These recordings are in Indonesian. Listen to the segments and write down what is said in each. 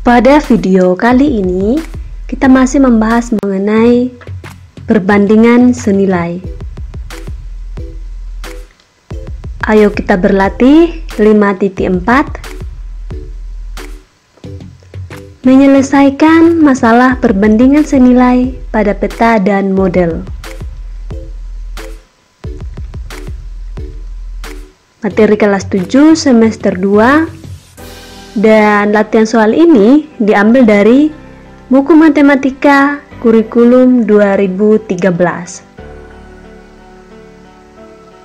Pada video kali ini, kita masih membahas mengenai perbandingan senilai. Ayo kita berlatih 5.4. Menyelesaikan masalah perbandingan senilai pada peta dan model. Materi kelas 7 semester 2. Dan latihan soal ini diambil dari buku matematika kurikulum 2013.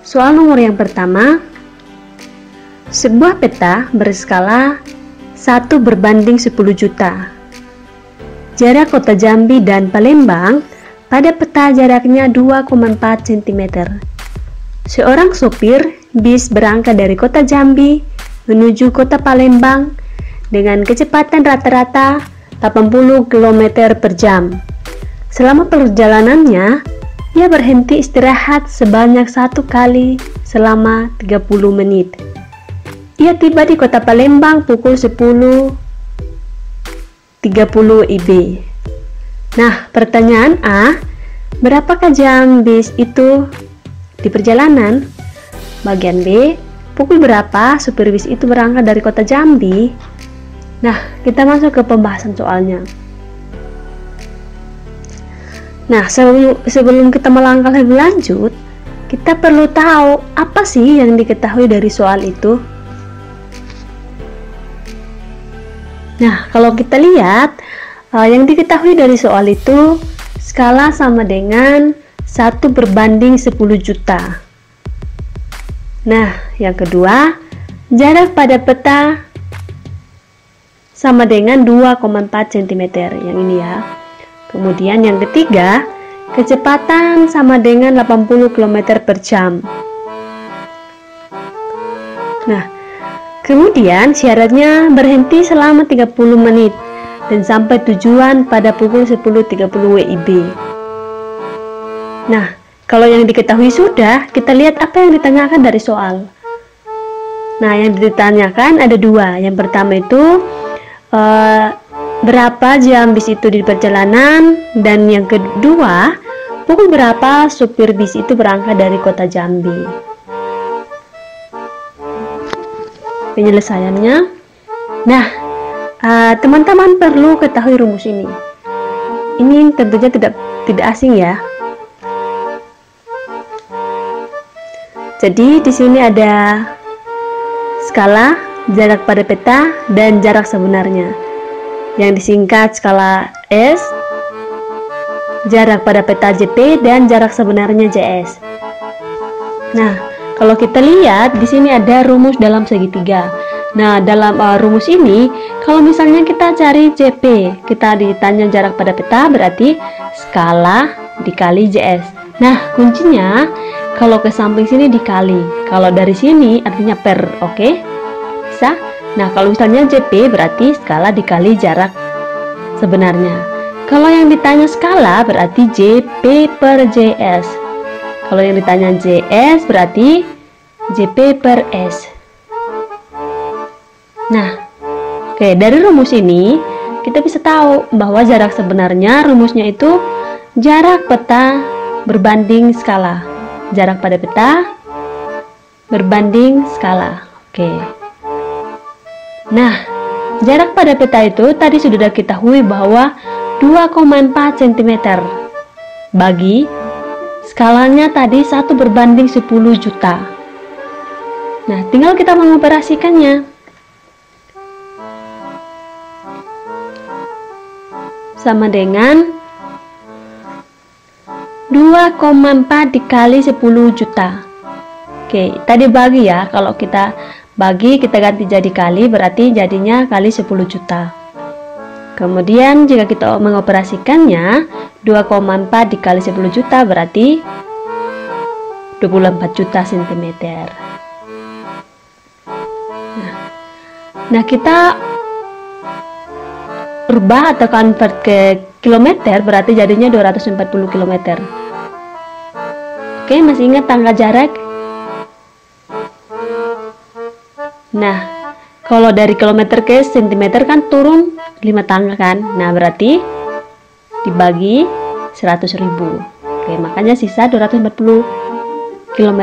Soal nomor yang pertama, sebuah peta berskala 1 berbanding 10 juta. Jarak kota Jambi dan Palembang pada peta jaraknya 2,4 cm. Seorang sopir bis berangkat dari kota Jambi menuju kota Palembang dengan kecepatan rata-rata 80 km per jam. Selama perjalanannya, ia berhenti istirahat sebanyak 1 kali selama 30 menit. Ia tiba di kota Palembang pukul 10.30 IB. Nah, pertanyaan A, berapakah jam bis itu di perjalanan? Bagian B, pukul berapa supir bis itu berangkat dari kota Jambi? Nah, kita masuk ke pembahasan soalnya. Nah, sebelum kita melangkah lebih lanjut, kita perlu tahu apa sih yang diketahui dari soal itu. Nah, kalau kita lihat, yang diketahui dari soal itu, skala sama dengan 1 berbanding 10 juta. Nah, yang kedua, jarak pada peta sama dengan 2,4 cm, yang ini ya. Kemudian yang ketiga, kecepatan sama dengan 80 km per jam. Nah, kemudian syaratnya berhenti selama 30 menit dan sampai tujuan pada pukul 10.30 WIB. Nah, kalau yang diketahui sudah, kita lihat apa yang ditanyakan dari soal. Nah, yang ditanyakan ada 2. Yang pertama itu berapa jam bis itu di perjalanan, dan yang kedua, pukul berapa supir bis itu berangkat dari kota Jambi. Penyelesaiannya. Nah, teman-teman perlu ketahui rumus ini. Ini tentunya tidak asing ya. Jadi di sini ada skala, jarak pada peta, dan jarak sebenarnya. Yang disingkat skala S, jarak pada peta JP, dan jarak sebenarnya JS. Nah, kalau kita lihat di sini ada rumus dalam segitiga. Nah, dalam rumus ini, kalau misalnya kita cari JP, kita ditanya jarak pada peta, berarti skala dikali JS. Nah, kuncinya kalau ke samping sini dikali, kalau dari sini artinya per, oke? Bisa? Nah, kalau misalnya JP berarti skala dikali jarak sebenarnya. Kalau yang ditanya skala berarti JP per JS. Kalau yang ditanya JS berarti JP per S. Nah, oke, dari rumus ini kita bisa tahu bahwa jarak sebenarnya rumusnya itu jarak peta berbanding skala. Jarak pada peta berbanding skala. Oke. Nah, jarak pada peta itu tadi sudah kita ketahui bahwa 2,4 cm. Bagi skalanya tadi 1 berbanding 10 juta. Nah, tinggal kita mengoperasikannya. Sama dengan 2,4 dikali 10 juta. Oke, tadi bagi ya. Kalau kita bagi, kita ganti jadi kali, berarti jadinya kali 10 juta. Kemudian jika kita mengoperasikannya, 2,4 dikali 10 juta berarti 24 juta cm. Nah, kita rubah atau convert ke kilometer, berarti jadinya 240 km. Oke, masih ingat tanggal jarak? Nah, kalau dari kilometer ke sentimeter kan turun 5 tangga kan. Nah, berarti dibagi 100.000. Oke, makanya sisa 240 km.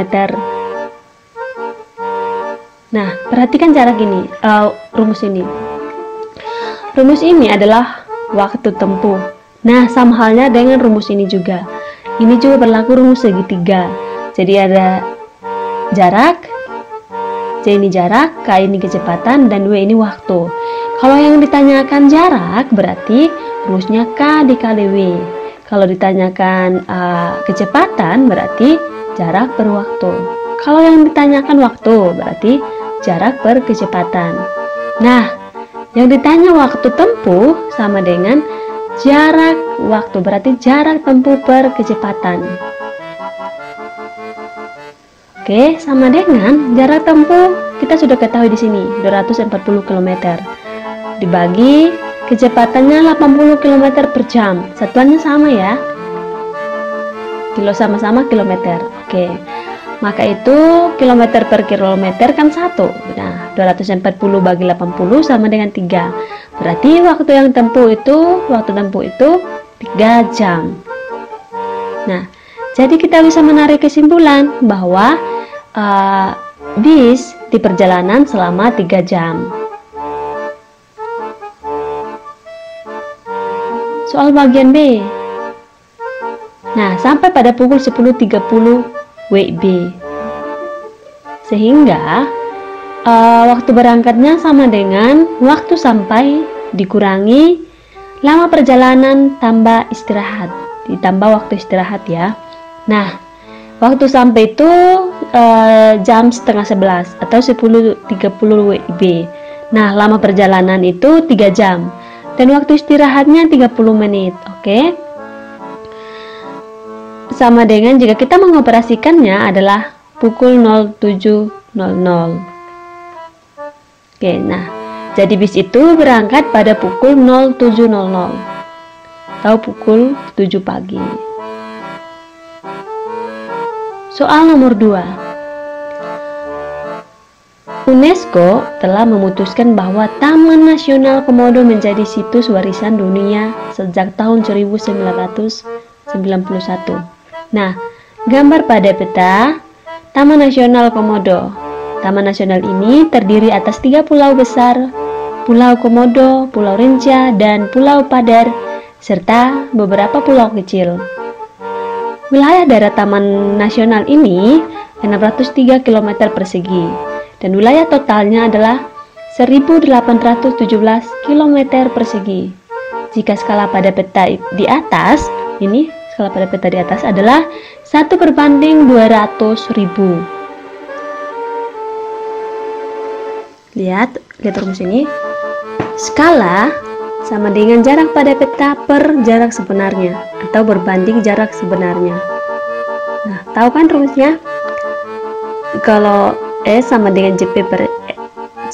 Nah, perhatikan jarak ini, rumus ini. Rumus ini adalah waktu tempuh. Nah, sama halnya dengan rumus ini juga. Ini juga berlaku rumus segitiga. Jadi ada jarak, C ini jarak, K ini kecepatan, dan W ini waktu. Kalau yang ditanyakan jarak, berarti rumusnya K dikali W. Kalau ditanyakan kecepatan, berarti jarak per waktu. Kalau yang ditanyakan waktu, berarti jarak per kecepatan. Nah, yang ditanya waktu tempuh sama dengan jarak waktu, berarti jarak tempuh per kecepatan. Oke, sama dengan jarak tempuh kita sudah ketahui di sini 240 km. Dibagi kecepatannya 80 km per jam. Satuannya sama ya. Kilo sama-sama kilometer. Oke. Maka itu kilometer per kilometer kan 1. Nah, 240 bagi 80 sama dengan 3. Berarti waktu tempuh itu 3 jam. Nah, jadi kita bisa menarik kesimpulan bahwa bis di perjalanan selama 3 jam. Soal bagian B. Nah, sampai pada pukul 10.30 WIB. Sehingga waktu berangkatnya sama dengan waktu sampai dikurangi lama perjalanan tambah istirahat. Ditambah waktu istirahat ya. Nah, waktu sampai itu jam setengah 11 atau 10.30 WIB. Nah, lama perjalanan itu 3 jam. Dan waktu istirahatnya 30 menit. Oke. Sama dengan jika kita mengoperasikannya adalah pukul 07.00. Oke, nah, jadi bis itu berangkat pada pukul 07.00 atau pukul 7 pagi. Soal nomor 2. UNESCO telah memutuskan bahwa Taman Nasional Komodo menjadi situs warisan dunia sejak tahun 1991. Nah, gambar pada peta Taman Nasional Komodo. Taman Nasional ini terdiri atas 3 pulau besar, Pulau Komodo, Pulau Rinca, dan Pulau Padar, serta beberapa pulau kecil. Wilayah daerah Taman Nasional ini 603 km persegi. Dan wilayah totalnya adalah 1.817 km persegi. Jika skala pada peta di atas, ini skala pada peta di atas adalah 1/200.000. Lihat rumus ini. Skala sama dengan jarak pada peta per jarak sebenarnya atau berbanding jarak sebenarnya. Nah, tahu kan rumusnya? Kalau S sama dengan JP per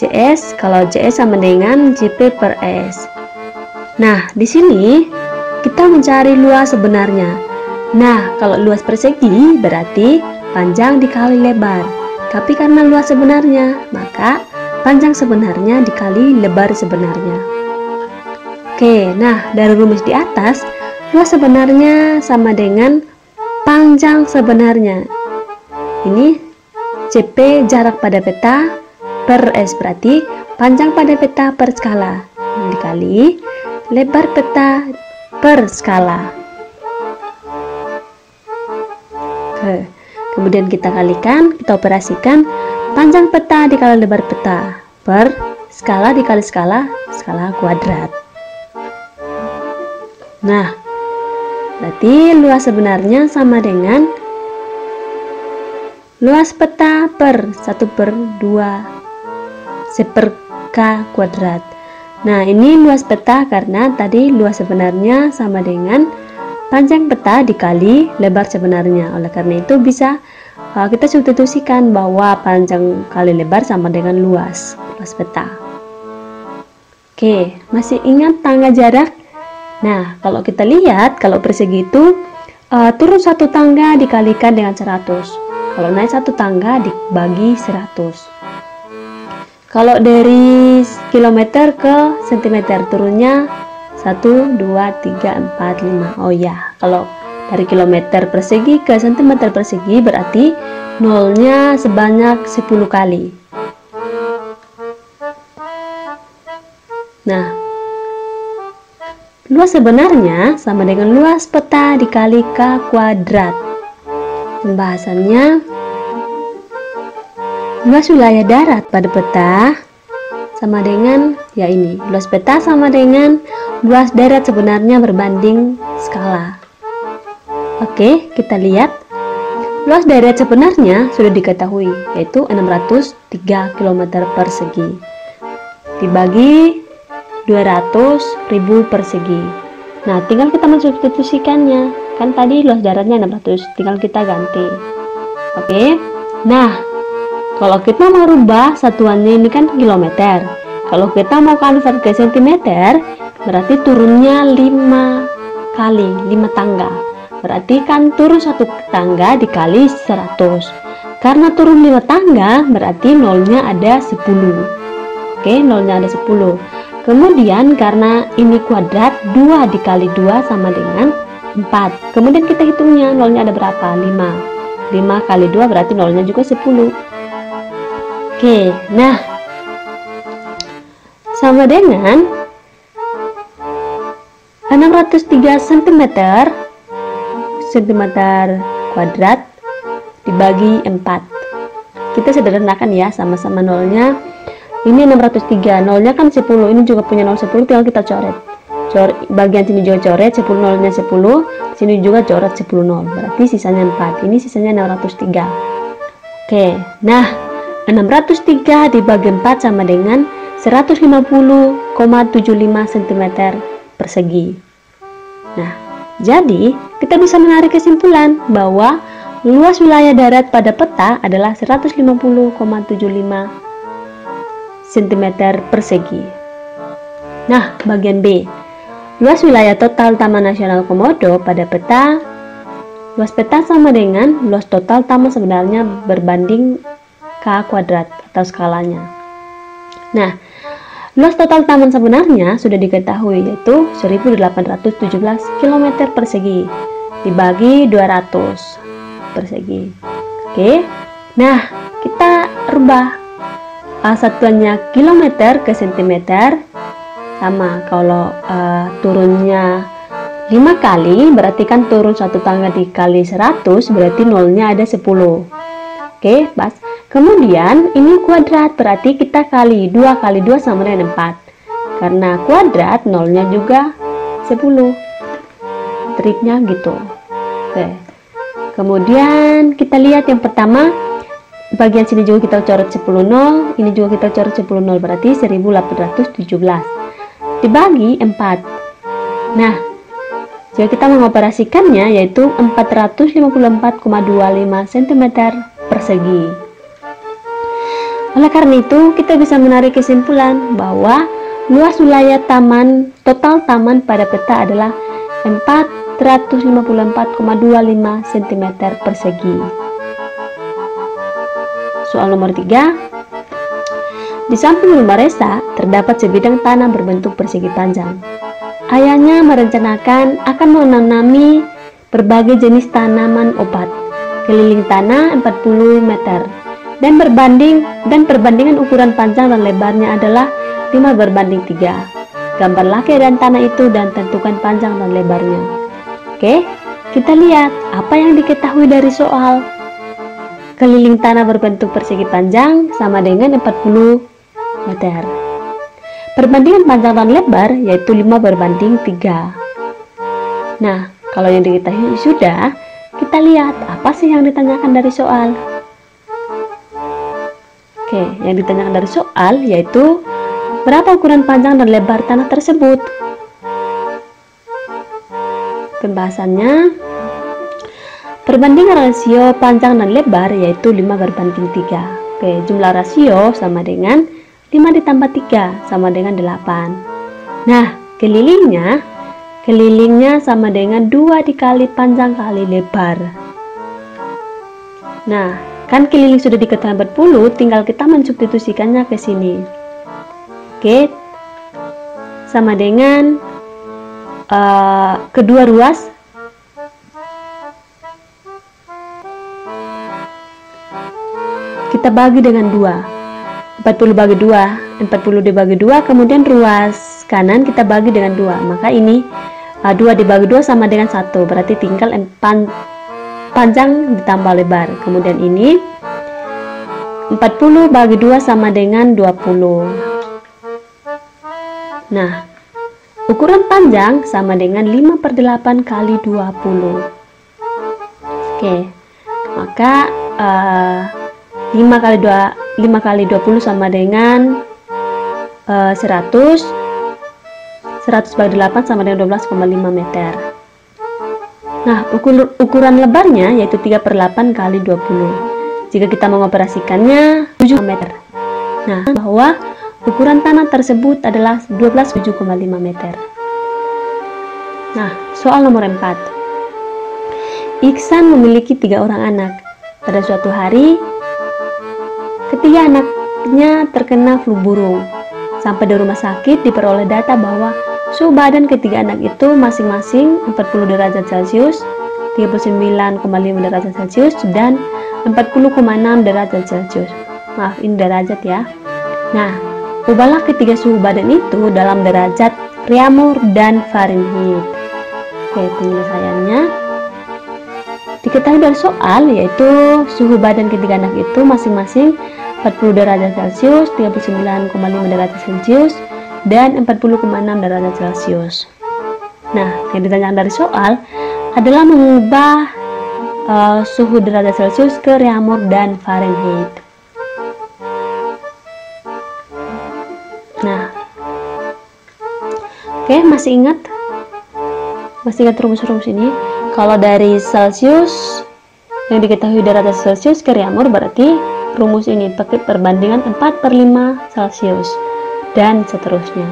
JS, kalau JS sama dengan JP per S. Nah, di sini kita mencari luas sebenarnya. Nah, kalau luas persegi berarti panjang dikali lebar. Tapi karena luas sebenarnya, maka panjang sebenarnya dikali lebar sebenarnya. Oke, nah dari rumus di atas, luas sebenarnya sama dengan panjang sebenarnya. Ini CP jarak pada peta per S, berarti panjang pada peta per skala dikali lebar peta per skala. Oke. Kemudian kita kalikan, kita operasikan panjang peta dikali lebar peta per skala dikali skala kuadrat. Nah, berarti luas sebenarnya sama dengan luas peta per 1/2 K kuadrat. Nah, ini luas peta karena tadi luas sebenarnya sama dengan panjang peta dikali lebar sebenarnya. Oleh karena itu bisa kita substitusikan bahwa panjang kali lebar sama dengan luas peta. Oke, masih ingat tangga jarak? Nah, kalau kita lihat, kalau persegi itu turun 1 tangga dikalikan dengan 100. Kalau naik 1 tangga dibagi 100. Kalau dari kilometer ke sentimeter turunnya 1, 2, 3, 4, 5. Oh ya, kalau dari kilometer persegi ke sentimeter persegi berarti nolnya sebanyak 10 kali. Nah, luas sebenarnya sama dengan luas peta dikali K kuadrat. Pembahasannya, luas wilayah darat pada peta sama dengan, ya ini, luas peta sama dengan luas darat sebenarnya berbanding skala. Oke, kita lihat. Luas darat sebenarnya sudah diketahui, yaitu 603 km persegi. Dibagi 200.000 persegi. Nah, tinggal kita mensubstitusikannya. Kan tadi luas daratnya 600, tinggal kita ganti. Oke. Nah, kalau kita mau rubah satuannya ini kan kilometer. Kalau kita mau convert ke sentimeter, berarti turunnya 5 kali, 5 tangga. Berarti kan turun 1 tangga dikali 100. Karena turun 5 tangga, berarti nolnya ada 10. Oke, nolnya ada 10. Kemudian karena ini kuadrat, 2 dikali 2 sama dengan 4. Kemudian kita hitungnya, nolnya ada berapa? 5. 5 kali 2 berarti nolnya juga 10. Oke, nah sama dengan 603 cm kuadrat dibagi 4. Kita sederhanakan ya, sama-sama nolnya. Ini 603, nolnya kan 10, ini juga punya nol 10, tinggal kita coret. Bagian sini juga coret, 10 nolnya 10, sini juga coret 10 nol, berarti sisanya 4, ini sisanya 603. Oke, nah 603 dibagi 4 sama dengan 150,75 cm persegi. Nah, jadi kita bisa menarik kesimpulan bahwa luas wilayah darat pada peta adalah 150,75 cm persegi. Nah, bagian B. Luas wilayah total Taman Nasional Komodo pada peta. Luas peta sama dengan luas total taman sebenarnya berbanding K kuadrat atau skalanya. Nah, luas total taman sebenarnya sudah diketahui, yaitu 1817 km persegi dibagi 200 persegi. Oke, nah kita rubah satuannya kilometer ke sentimeter. Sama, kalau turunnya 5 kali berarti kan turun 1 tangga dikali 100 berarti nolnya ada 10. Oke, pas. Kemudian ini kuadrat berarti kita kali 2 kali 2 sama dengan 4. Karena kuadrat nolnya juga 10. Triknya gitu. Oke. Kemudian kita lihat yang pertama, bagian sini juga kita coret 10 nol, ini juga kita coret 10 nol, berarti 1817 dibagi 4. Nah, jika kita mengoperasikannya yaitu 454,25 cm persegi. Oleh karena itu, kita bisa menarik kesimpulan bahwa luas wilayah taman, total taman pada peta adalah 454,25 cm persegi. Soal nomor 3. Di samping rumah Resa, terdapat sebidang tanah berbentuk persegi panjang. Ayahnya merencanakan akan menanami berbagai jenis tanaman obat. Keliling tanah 40 meter. Dan perbandingan ukuran panjang dan lebarnya adalah 5:3. Gambarlah keadaan tanah itu dan tentukan panjang dan lebarnya. Oke, kita lihat apa yang diketahui dari soal. Keliling tanah berbentuk persegi panjang sama dengan 40 meter. Perbandingan panjang dan lebar yaitu 5:3. Nah, kalau yang diketahui sudah, kita lihat apa sih yang ditanyakan dari soal. Oke, yang ditanyakan dari soal yaitu berapa ukuran panjang dan lebar tanah tersebut. Pembahasannya, perbandingan rasio panjang dan lebar yaitu 5:3. Oke, jumlah rasio sama dengan 5 ditambah 3 sama dengan 8. Nah, kelilingnya sama dengan 2 dikali panjang kali lebar. Nah, kan keliling sudah diketahui 40, tinggal kita mensubstitusikannya ke sini. Oke, sama dengan kedua ruas kita bagi dengan 2. 40 bagi 2, 40 dibagi 2, kemudian ruas kanan kita bagi dengan 2. Maka ini 2 dibagi 2 sama dengan 1, berarti tinggal panjang ditambah lebar. Kemudian ini 40 bagi 2 sama dengan 20. Nah, ukuran panjang sama dengan 5/8 kali 20. Oke, maka 5 kali 20 sama dengan 100. 100 bagi 8 sama dengan 12,5 meter. Nah, ukuran lebarnya yaitu 3/8 kali 20. Jika kita mengoperasikannya 7 meter. Nah, bahwa ukuran tanah tersebut adalah 7,5 meter. Nah, soal nomor 4. Iksan memiliki 3 orang anak. Pada suatu hari, ketiga anaknya terkena flu burung. Sampai di rumah sakit diperoleh data bahwa suhu badan ketiga anak itu masing-masing 40 derajat Celcius, 39,5 derajat Celcius, dan 40,6 derajat Celcius. Maaf, ini derajat ya. Nah, ubahlah ketiga suhu badan itu dalam derajat Reaumur dan Fahrenheit. Oke, penyelesaiannya diketahui dari soal, yaitu suhu badan ketiga anak itu masing-masing 40 derajat Celcius, 39,5 derajat Celcius, dan 40,6 derajat Celcius. Nah, yang ditanyakan dari soal adalah mengubah suhu derajat Celcius ke Reaumur dan Fahrenheit. Nah, oke, masih ingat rumus-rumus ini? Kalau dari Celcius yang diketahui derajat Celcius ke Reaumur, berarti rumus ini pakai perbandingan 4/5 Celcius dan seterusnya.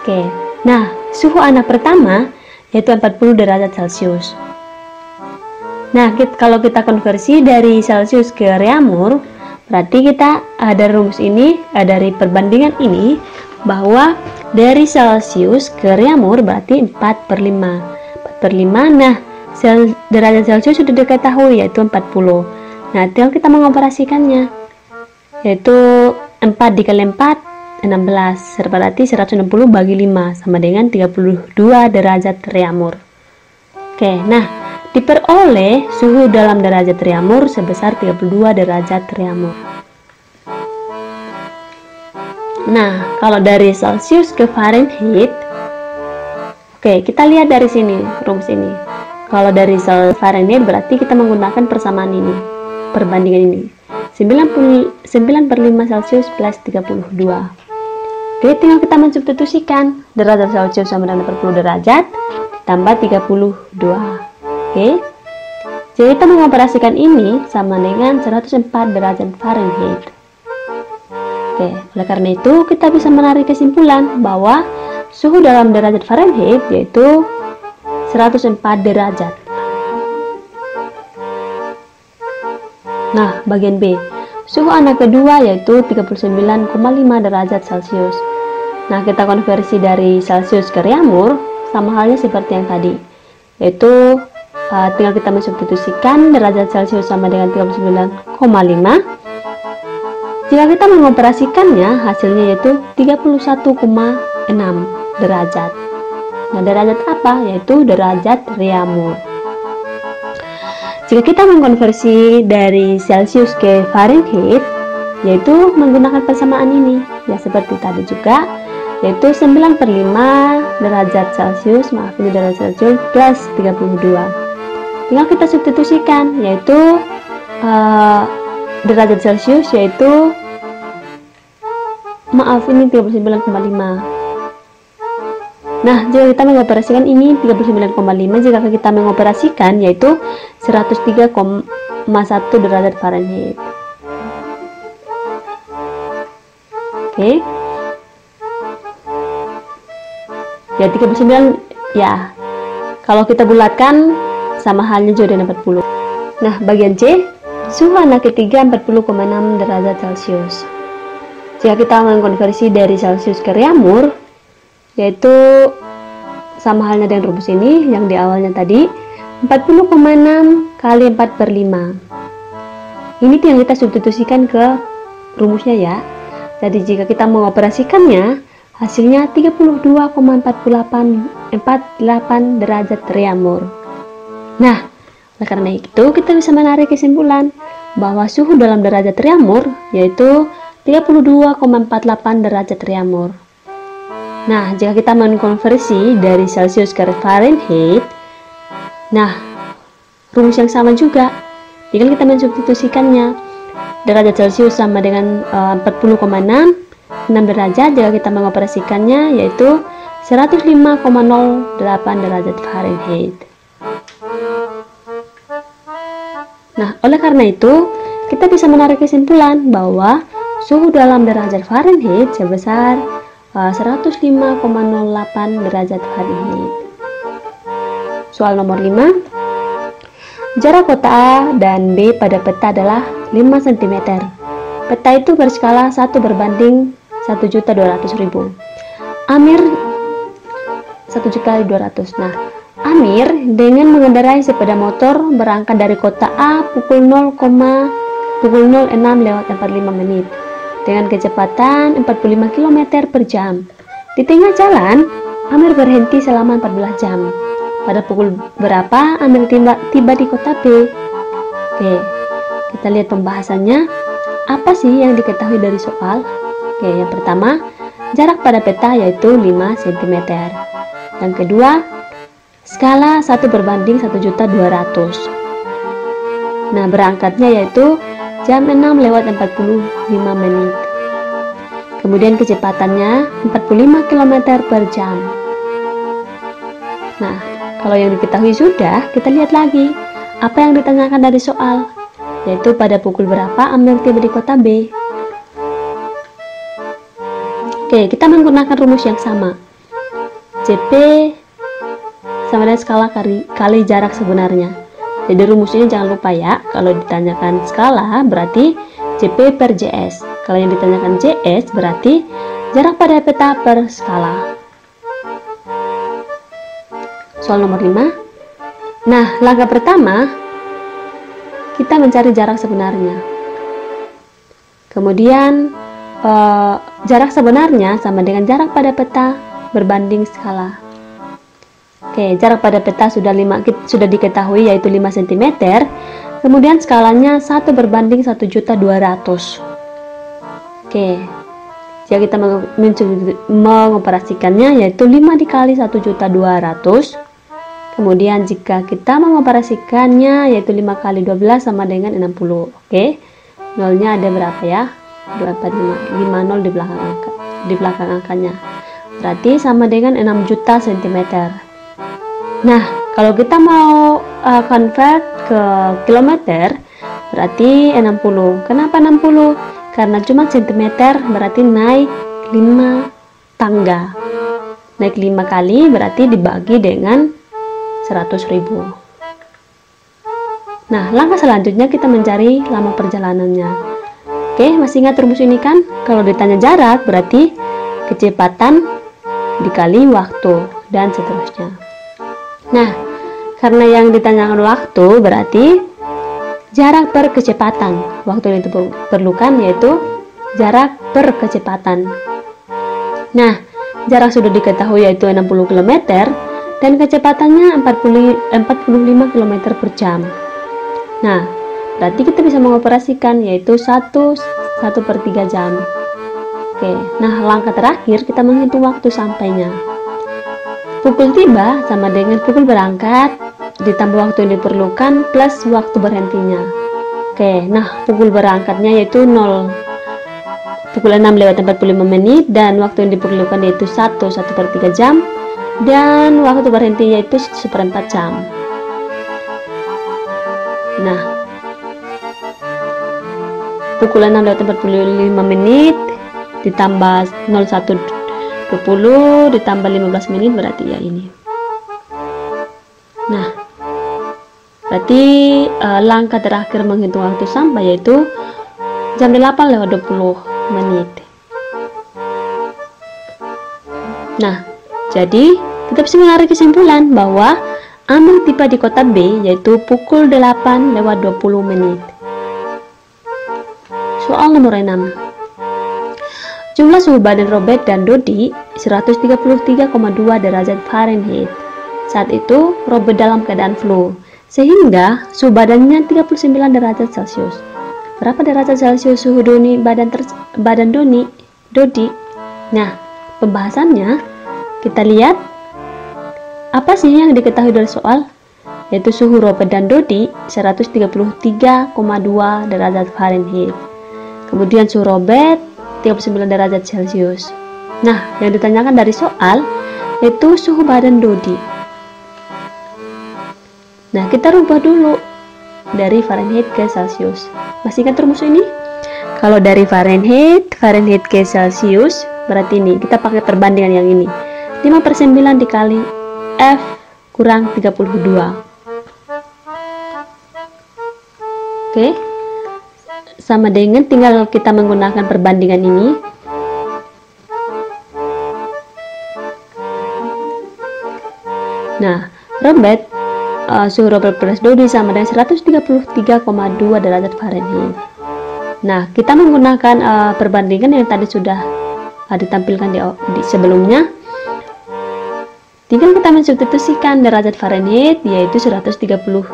Oke, nah suhu anak pertama yaitu 40 derajat Celcius. Nah, kalau kita konversi dari Celcius ke Reaumur, berarti kita ada rumus ini, dari perbandingan ini, bahwa dari Celcius ke Reaumur berarti 4/5. Nah, derajat Celcius sudah diketahui yaitu 40. Nah, tinggal kita mengoperasikannya, yaitu 4 dikali 4 16, berarti 160 bagi 5 sama dengan 32 derajat Reaumur. Oke, nah diperoleh suhu dalam derajat Reaumur sebesar 32 derajat Reaumur. Nah, kalau dari Celcius ke Fahrenheit, oke, kita lihat dari sini rumus ini. Kalau dari Fahrenheit berarti kita menggunakan persamaan ini, perbandingan ini. 9/5 Celcius plus 32. Oke, tinggal kita mensubstitusikan derajat Celcius sama dengan 40 derajat tambah 32. Oke, jadi kita mengoperasikan ini sama dengan 104 derajat Fahrenheit. Oke, oleh karena itu kita bisa menarik kesimpulan bahwa suhu dalam derajat Fahrenheit yaitu 104 derajat. Nah, bagian B, suhu anak kedua yaitu 39,5 derajat Celcius. Nah, kita konversi dari Celcius ke Reaumur sama halnya seperti yang tadi, yaitu tinggal kita mensubstitusikan derajat Celcius sama dengan 39,5. Jika kita mengoperasikannya, hasilnya yaitu 31,6 derajat. Nah, derajat apa? Yaitu derajat Reaumur. Jika kita mengkonversi dari Celcius ke Fahrenheit, yaitu menggunakan persamaan ini, ya seperti tadi juga, yaitu 9/5 derajat Celcius, ini derajat Celcius plus 32. Tinggal kita substitusikan, yaitu derajat Celcius yaitu ini 39,5. Nah, jika kita mengoperasikan ini 39,5, jika kita mengoperasikan yaitu 103,1 derajat Fahrenheit. Oke. Ya 39 ya. Kalau kita bulatkan sama halnya juga dengan 40. Nah, bagian C, Suhu anak ketiga 40,6 derajat Celcius. Jika kita mengkonversi dari Celcius ke Reaumur, yaitu sama halnya dengan rumus ini yang di awalnya tadi, 40,6 kali 4/5. Ini yang kita substitusikan ke rumusnya ya. Jadi jika kita mengoperasikannya, hasilnya 32,48 derajat Reaumur. Nah, oleh karena itu kita bisa menarik kesimpulan bahwa suhu dalam derajat Reaumur yaitu 32,48 derajat Reaumur. Nah, jika kita mengkonversi dari Celcius ke Fahrenheit, nah, rumus yang sama juga. Tinggal kita mensubstitusikannya. Derajat Celcius sama dengan 40,6, 6 derajat. Jika kita mengoperasikannya yaitu 105,08 derajat Fahrenheit. Nah, oleh karena itu, kita bisa menarik kesimpulan bahwa suhu dalam derajat Fahrenheit sebesar 105,08 derajat Fahrenheit. Soal nomor 5. Jarak kota A dan B pada peta adalah 5 cm. Peta itu berskala 1 berbanding 1.200.000. Amir 1.200.000. Nah, Amir dengan mengendarai sepeda motor berangkat dari kota A pukul 06.45 menit dengan kecepatan 45 km per jam. Di tengah jalan, Amir berhenti selama 14 jam. Pada pukul berapa Amir tiba di kota B? Oke, kita lihat pembahasannya. Apa sih yang diketahui dari soal? Oke, yang pertama, jarak pada peta yaitu 5 cm. Yang kedua, skala 1 berbanding 1.200.000. Nah, berangkatnya yaitu jam 6:45 menit. Kemudian kecepatannya 45 km per jam. Nah, kalau yang diketahui sudah, kita lihat lagi apa yang ditanyakan dari soal, yaitu pada pukul berapa Amir tiba di kota B. Oke, kita menggunakan rumus yang sama. CP sama dengan skala kali jarak sebenarnya. Jadi rumusnya jangan lupa ya, kalau ditanyakan skala berarti CP per JS. Kalau yang ditanyakan JS berarti jarak pada peta per skala. Soal nomor 5. Nah, langkah pertama kita mencari jarak sebenarnya. Kemudian jarak sebenarnya sama dengan jarak pada peta berbanding skala. Oke, jarak pada peta sudah diketahui yaitu 5 cm. Kemudian skalanya 1 berbanding 1.200.000. Oke, jika kita mengoperasikannya yaitu 5 dikali 1.200.000. Kemudian jika kita mengoperasikannya yaitu 5 kali 12 sama dengan 60. Oke, nolnya ada berapa ya? 245, 50 di belakang angkanya. Berarti sama dengan 6 juta cm. Nah, kalau kita mau convert ke kilometer berarti 60. Kenapa 60? Karena cuma centimeter berarti naik 5 tangga. Naik 5 kali berarti dibagi dengan 100.000. Nah, langkah selanjutnya kita mencari lama perjalanannya. Oke, masih ingat rumus ini kan? Kalau ditanya jarak berarti kecepatan dikali waktu dan seterusnya. Nah, karena yang ditanyakan waktu berarti jarak per kecepatan. Waktu yang diperlukan yaitu jarak per kecepatan. Nah, jarak sudah diketahui yaitu 60 km dan kecepatannya 45 km per jam. Nah, berarti kita bisa mengoperasikan yaitu 1/3 jam. Oke, nah langkah terakhir kita menghitung waktu sampainya. Pukul tiba sama dengan pukul berangkat ditambah waktu yang diperlukan plus waktu berhentinya. Oke, nah pukul berangkatnya yaitu 0. Pukul 6:45 menit dan waktu yang diperlukan yaitu 1/3 jam dan waktu berhentinya itu 1/4 jam. Nah, pukul 6:45 menit ditambah 01:20 ditambah 15 menit berarti ya ini. Nah, Berarti langkah terakhir menghitung waktu sampai yaitu jam 8:20. Nah, jadi kita bisa menarik kesimpulan bahwa Amir tiba di kota B yaitu pukul 8:20. Soal nomor 6. Jumlah suhu badan Robert dan Dodi 133,2 derajat Fahrenheit. Saat itu Robert dalam keadaan flu, sehingga suhu badannya 39 derajat Celcius. Berapa derajat Celcius suhu badan Dodi? Nah, pembahasannya kita lihat apa sih yang diketahui dari soal, yaitu suhu Robert dan Dodi 133,2 derajat Fahrenheit. Kemudian suhu Robert 39 derajat Celcius. Nah, yang ditanyakan dari soal yaitu suhu badan Dodi. Nah, kita rubah dulu dari Fahrenheit ke Celcius. Masih ingat rumus ini? Kalau dari Fahrenheit ke Celcius, berarti ini kita pakai perbandingan yang ini. 5/9 dikali F kurang 32. Oke. Sama dengan tinggal kita menggunakan perbandingan ini. Nah, suhu Robert plus Dodi sama dengan 133,2 derajat Fahrenheit. Nah, kita menggunakan perbandingan yang tadi sudah ditampilkan di sebelumnya. Tinggal kita mensubstitusikan derajat Fahrenheit yaitu 133,2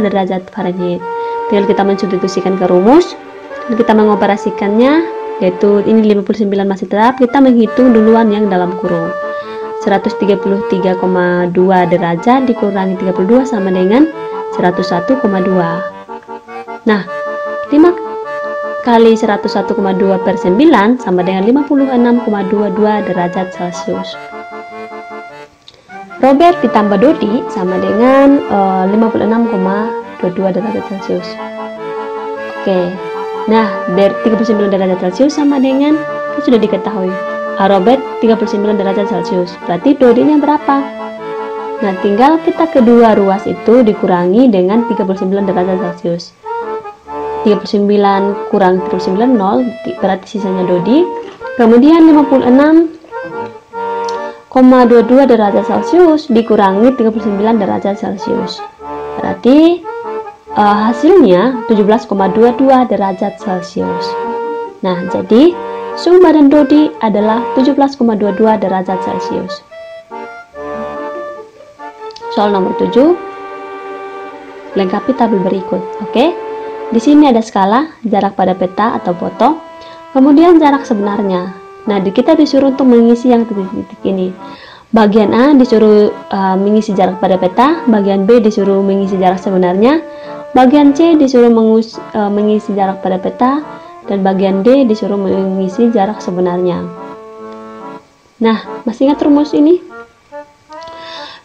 derajat Fahrenheit. Tinggal kita mensubstitusikan ke rumus dan kita mengoperasikannya, yaitu ini 59 masih tetap, kita menghitung duluan yang dalam kurung. 133,2 derajat dikurangi 32 sama dengan 101,2. Nah, 5 kali 101,2/9 sama dengan 56,22 derajat Celcius. Robert ditambah Dodi sama dengan 56,22 derajat Celcius. Oke. Nah, dari 39 derajat Celcius sama dengan sudah diketahui. Robert 39 derajat Celcius. Berarti Dodinya berapa? Nah, tinggal kita kedua ruas itu dikurangi dengan 39 derajat Celcius. 39 kurang 39 0, berarti sisanya Dodi. Kemudian 56,22 derajat Celcius dikurangi 39 derajat Celcius. Berarti hasilnya 17,22 derajat Celcius. Nah, jadi suhu badan Dodi adalah 17,22 derajat Celcius. Soal nomor 7. Lengkapi tabel berikut. Oke. Di sini ada skala, jarak pada peta atau foto, kemudian jarak sebenarnya. Nah, kita disuruh untuk mengisi yang titik-titik ini. Bagian A disuruh mengisi jarak pada peta, bagian B disuruh mengisi jarak sebenarnya, bagian C disuruh mengisi jarak pada peta, dan bagian D disuruh mengisi jarak sebenarnya. Nah, masih ingat rumus ini?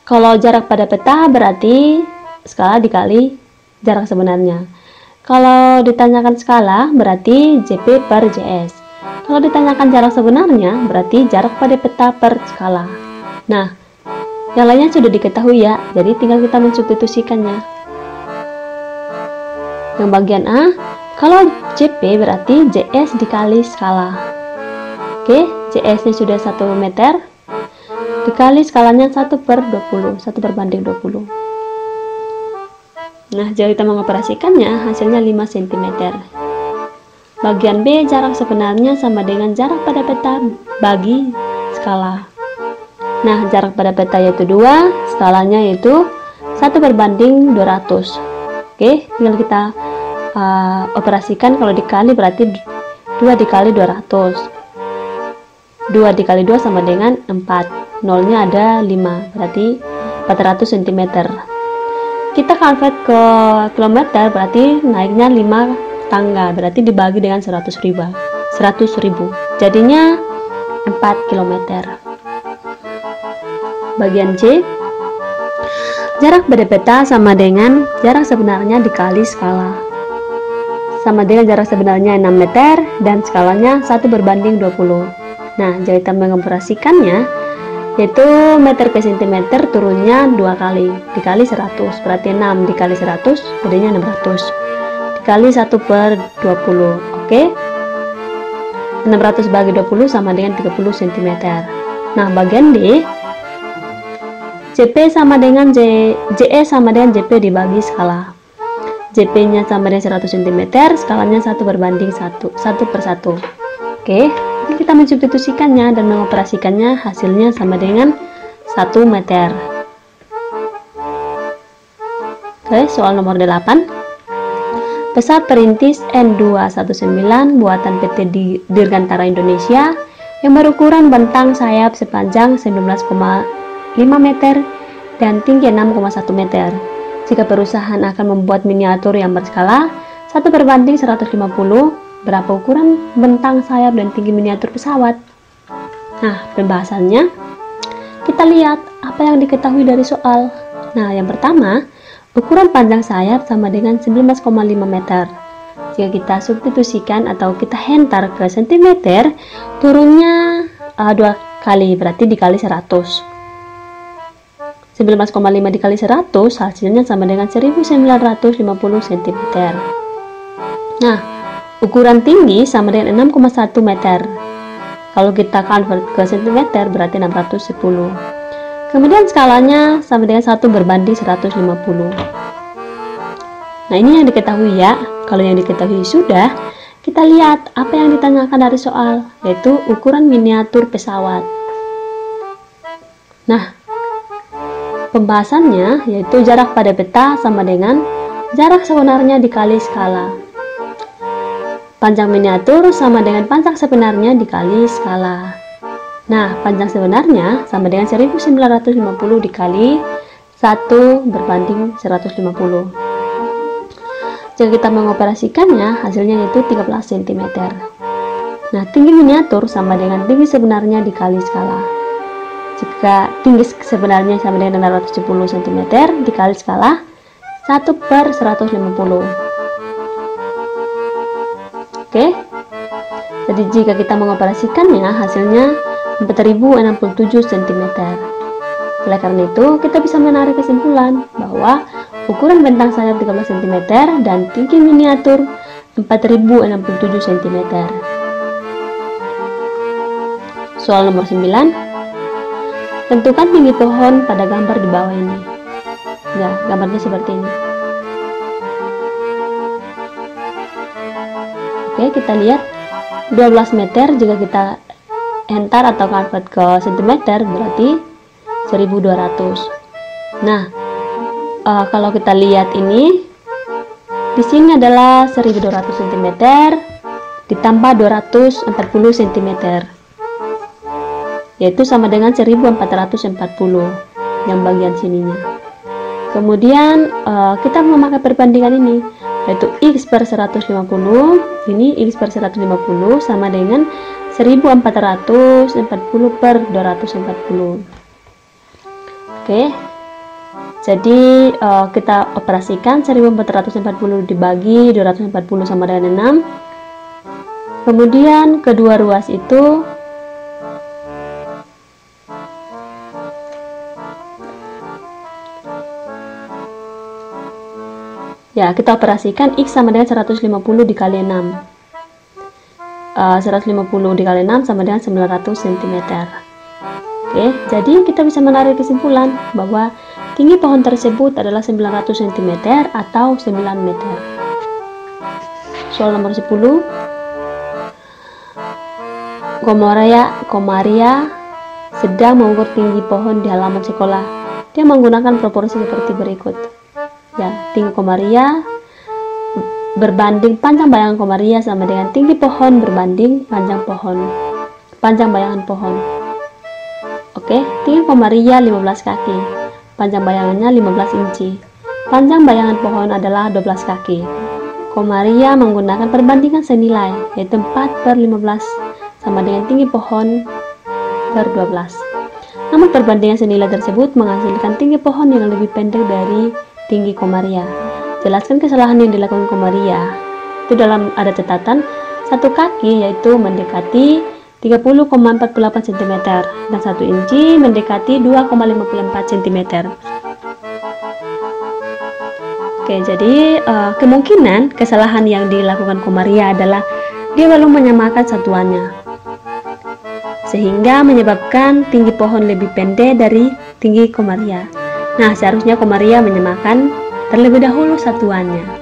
Kalau jarak pada peta berarti skala dikali jarak sebenarnya. Kalau ditanyakan skala berarti JP per JS. Kalau ditanyakan jarak sebenarnya berarti jarak pada peta per skala. Nah, yang lainnya sudah diketahui ya, jadi tinggal kita mensubstitusikannya. Yang bagian A, kalau JP berarti JS dikali skala. Oke, JS nya sudah 1 meter dikali skalanya 1/20, 1/20. Nah, jika kita mengoperasikannya hasilnya 5 cm. Bagian B, jarak sebenarnya sama dengan jarak pada peta bagi skala. Nah, jarak pada peta yaitu 2, skalanya yaitu 1/200. Oke, tinggal kita operasikan. Kalau dikali berarti 2 dikali 200. 2 dikali 2 sama dengan 4. Nolnya ada 5, berarti 400 cm. Kita convert ke kilometer, berarti naiknya 5 tangga, berarti dibagi dengan 100.000. Jadinya 4 km. Bagian C, jarak pada peta sama dengan jarak sebenarnya dikali skala. Sama dengan jarak sebenarnya 6 meter dan skalanya 1/20. Nah, jika kita mengoperasikannya yaitu meter ke sentimeter turunnya 2 kali dikali 100, berarti 6 dikali 100 jadinya 600 dikali 1 per 20. Oke, 600 bagi 20 sama dengan 30 cm. Nah, bagian D, JP sama dengan JE sama dengan JP dibagi skala. JP nya sama dengan 100 cm, skalanya 1 berbanding 1 per 1. Oke, ini kita mensubstitusikannya dan mengoperasikannya, hasilnya sama dengan 1 meter. Oke, soal nomor 8. Pesawat perintis N219 buatan PT Dirgantara Indonesia yang berukuran bentang sayap sepanjang 19,5 meter dan tinggi 6,1 meter. Jika perusahaan akan membuat miniatur yang berskala 1 berbanding 150, berapa ukuran bentang sayap dan tinggi miniatur pesawat? Nah, pembahasannya kita lihat apa yang diketahui dari soal. Nah, yang pertama, ukuran panjang sayap sama dengan 19,5 meter. Jika kita substitusikan atau kita hentar ke sentimeter, turunnya 2 kali, berarti dikali 100. 19,5 dikali 100 hasilnya sama dengan 1950 cm. Nah, ukuran tinggi sama dengan 6,1 meter. Kalau kita convert ke cm berarti 610. Kemudian skalanya sama dengan 1 berbanding 150. Nah, ini yang diketahui ya. Kalau yang diketahui sudah, kita lihat apa yang ditanyakan dari soal, yaitu ukuran miniatur pesawat. Nah, pembahasannya yaitu jarak pada peta sama dengan jarak sebenarnya dikali skala. Panjang miniatur sama dengan panjang sebenarnya dikali skala. Nah, panjang sebenarnya sama dengan 1950 dikali 1 berbanding 150. Jika kita mengoperasikannya, hasilnya yaitu 13 cm. Nah, tinggi miniatur sama dengan tinggi sebenarnya dikali skala. Jika tinggi sebenarnya sama dengan 610 cm dikali skala 1 per 150. Oke, jadi jika kita mengoperasikannya, hasilnya 4067 cm. Oleh karena itu, kita bisa menarik kesimpulan bahwa ukuran bentang sayap 13 cm dan tinggi miniatur 4067 cm. Soal nomor 9. Tentukan tinggi pohon pada gambar di bawah ini. Ya, gambarnya seperti ini. Oke, kita lihat 12 meter jika kita hentar atau convert ke cm berarti 1200. Nah, kalau kita lihat ini di sini adalah 1200 cm ditambah 240 cm, yaitu sama dengan 1440 yang bagian sininya. Kemudian kita memakai perbandingan ini, yaitu X per 150, ini X per 150 sama dengan 1440 per 240. Oke, jadi kita operasikan 1440 dibagi 240 sama dengan 6. Kemudian kedua ruas itu ya, kita operasikan X sama dengan 150 dikali 6. 150 dikali 6 sama dengan 900 cm. Oke, jadi kita bisa menarik kesimpulan bahwa tinggi pohon tersebut adalah 900 cm atau 9 meter. Soal nomor 10. Komaria sedang mengukur tinggi pohon di halaman sekolah. Dia menggunakan proporsi seperti berikut. Ya, tinggi komaria berbanding panjang bayangan komaria sama dengan tinggi pohon berbanding panjang bayangan pohon. Oke, tinggi komaria 15 kaki, panjang bayangannya 15 inci. Panjang bayangan pohon adalah 12 kaki. Komaria menggunakan perbandingan senilai, yaitu 4 per 15 sama dengan tinggi pohon per 12. Namun perbandingan senilai tersebut menghasilkan tinggi pohon yang lebih pendek dari tinggi komaria. Jelaskan kesalahan yang dilakukan komaria. Itu dalam ada catatan 1 kaki, yaitu mendekati 30,48 cm dan 1 inci mendekati 2,54 cm. Oke, jadi kemungkinan kesalahan yang dilakukan Komaria adalah dia belum menyamakan satuannya, sehingga menyebabkan tinggi pohon lebih pendek dari tinggi Komaria. Nah, seharusnya Komaria menyamakan terlebih dahulu satuannya.